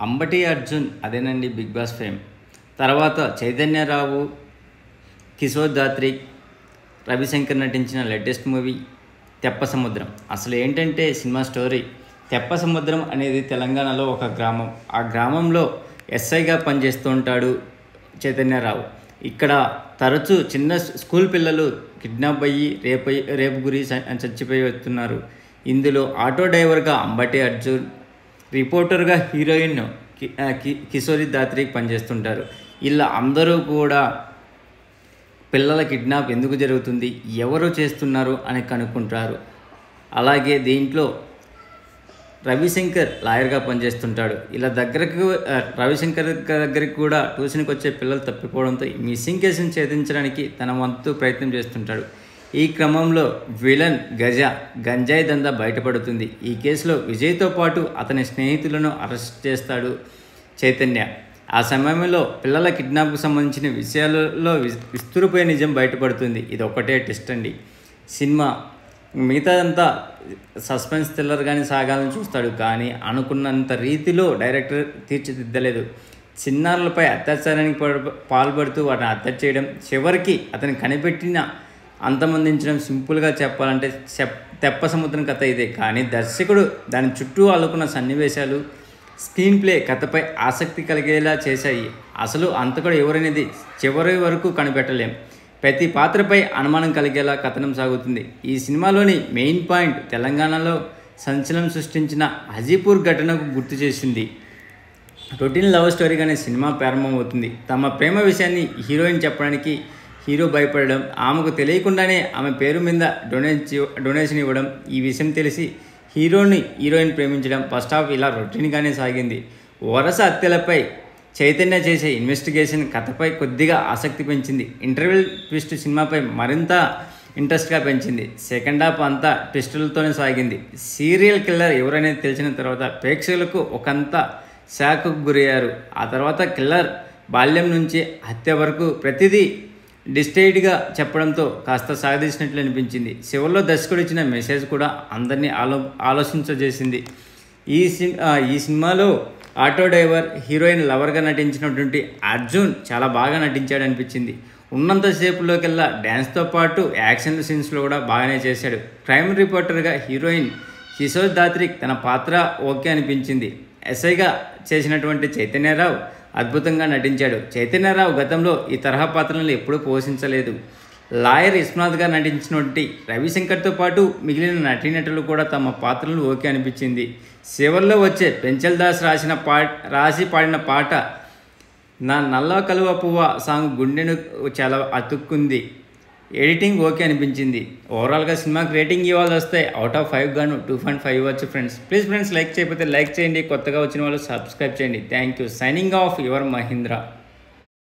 అంబటి అర్జున్ అదేనండి big boss fame. తర్వాత చైతన్యరావు, కిషోర్ దాత్రి, రవిశంకర్ నటించిన లేటెస్ట్ మూవీ తెప్ప సముద్రం. అసలు ఏంటంటే సినిమా స్టోరీ, తెప్ప సముద్రం అనేది తెలంగాణలో ఒక గ్రామం. ఆ గ్రామంలో ఎస్ఐగా పనిచేస్తూ ఉంటాడు చైతన్యరావు. ఇక్కడ తరచూ చిన్న స్కూల్ పిల్లలు కిడ్నాప్ అయ్యి రేపు గురి చచ్చిపోయి వస్తున్నారు. ఇందులో ఆటో డ్రైవర్గా అంబటి అర్జున్, రిపోర్టర్గా హీరోయిన్ కిషోరి దాత్రికి పనిచేస్తుంటారు. ఇలా అందరూ కూడా పిల్లల కిడ్నాప్ ఎందుకు జరుగుతుంది, ఎవరు చేస్తున్నారు అని కనుక్కుంటారు. అలాగే దీంట్లో రవిశంకర్ లాయర్గా పనిచేస్తుంటాడు. ఇలా రవిశంకర్ దగ్గరికి కూడా ట్యూషన్కి వచ్చే పిల్లలు తప్పిపోవడంతో మిస్సింగ్ కేసును ఛేదించడానికి తన వంతు ప్రయత్నం చేస్తుంటాడు. ఈ క్రమంలో విలన్ గంజాయి దందా బయటపడుతుంది. ఈ కేసులో విజయ్తో పాటు అతని స్నేహితులను అరెస్ట్ చేస్తాడు చైతన్య. ఆ సమయంలో పిల్లల కిడ్నాప్కు సంబంధించిన విషయాలలో విస్తురిపోయే నిజం బయటపడుతుంది. ఇది ఒకటే ట్విస్ట్ అండి. సినిమా మిగతాదంతా సస్పెన్స్ థ్రిల్లర్గానే సాగాలని చూస్తాడు, కానీ అనుకున్నంత రీతిలో డైరెక్టర్ తీర్చిదిద్దలేదు. చిన్నారులపై అత్యాచారానికి పాల్పడుతూ వాటిని హత్య చేయడం, చివరికి అతను కనిపెట్టిన అంతమొందించడం. సింపుల్గా చెప్పాలంటే తెప్ప సముద్రం కథ ఇదే. కానీ దర్శకుడు దాని చుట్టూ అల్లుకున్న సన్నివేశాలు, స్క్రీన్ ప్లే కథపై ఆసక్తి కలిగేలా చేశాయి. అసలు అంతకుడు ఎవరనేది చివరి వరకు కనిపెట్టలేం. ప్రతి పాత్రపై అనుమానం కలిగేలా కథనం సాగుతుంది. ఈ సినిమాలోని మెయిన్ పాయింట్ తెలంగాణలో సంచలనం సృష్టించిన హాజీపూర్ ఘటనకు గుర్తు చేసింది. రొటీన్ లవ్ స్టోరీగానే సినిమా ప్రారంభమవుతుంది. తమ ప్రేమ విషయాన్ని హీరోయిన్ చెప్పడానికి హీరో భయపడడం, ఆమెకు తెలియకుండానే ఆమె పేరు మీద డొనేషన్ ఇవ్వడం, ఈ విషయం తెలిసి హీరోయిన్ ప్రేమించడం. ఫస్ట్ హాఫ్ ఇలా రొటీన్గానే సాగింది. వరుస హత్యలపై చైతన్య చేసే ఇన్వెస్టిగేషన్ కథపై కొద్దిగా ఆసక్తి పెంచింది. ఇంటర్వెల్ ట్విస్ట్ సినిమాపై మరింత ఇంట్రెస్ట్గా పెంచింది. సెకండ్ హాఫ్ అంతా ట్విస్టులతోనే సాగింది. సీరియల్ కిల్లర్ ఎవరనేది తెలిసిన తర్వాత ప్రేక్షకులకు ఒకంత షాక్కు గురయ్యారు. ఆ తర్వాత కిల్లర్ బాల్యం నుంచి హత్య వరకు ప్రతిదీ డిస్టైడ్గా చెప్పడంతో కాస్త సాగదీసినట్లు అనిపించింది. చివరిలో దర్శకుడు ఇచ్చిన మెసేజ్ కూడా అందరినీ ఆలోచించజేసింది. ఈ సినిమాలో ఆటో డ్రైవర్, హీరోయిన్ లవర్గా నటించినటువంటి అర్జున్ చాలా బాగా నటించాడు అనిపించింది. ఉన్నంతసేపులోకెల్లా డ్యాన్స్తో పాటు యాక్షన్ సీన్స్లో కూడా బాగానే చేశాడు. క్రైమ్ రిపోర్టర్గా హీరోయిన్ కిషోర్ దాత్రి తన పాత్ర ఓకే అనిపించింది. ఎస్ఐగా చేసినటువంటి చైతన్యరావు అద్భుతంగా నటించాడు. చైతన్యరావు గతంలో ఈ తరహా పాత్రలను ఎప్పుడూ పోషించలేదు. లాయర్ విశ్వనాథ్గా నటించినటువంటి రవిశంకర్తో పాటు మిగిలిన నటీనటులు కూడా తమ పాత్రలు ఓకే అనిపించింది. చివరిలో వచ్చే పెంచల్ దాస్ రాసి పాడిన పాట నా నల్ల కలువ పువ్వ సాంగ్ గుండెను చాలా అతుక్కుంది. ఎడిటింగ్ ఓకే అనిపించింది. ఓవరాల్గా సినిమాకి రేటింగ్ ఇవ్వాల్సి వస్తే అవుట్ ఆఫ్ 5 గాను 2.5 ఇవ్వచ్చు ఫ్రెండ్స్. ప్లీజ్ ఫ్రెండ్స్, లైక్ చేయకపోతే లైక్ చేయండి, కొత్తగా వచ్చిన వాళ్ళు సబ్స్క్రైబ్ చేయండి. Thank you. Signing off your Mahindra.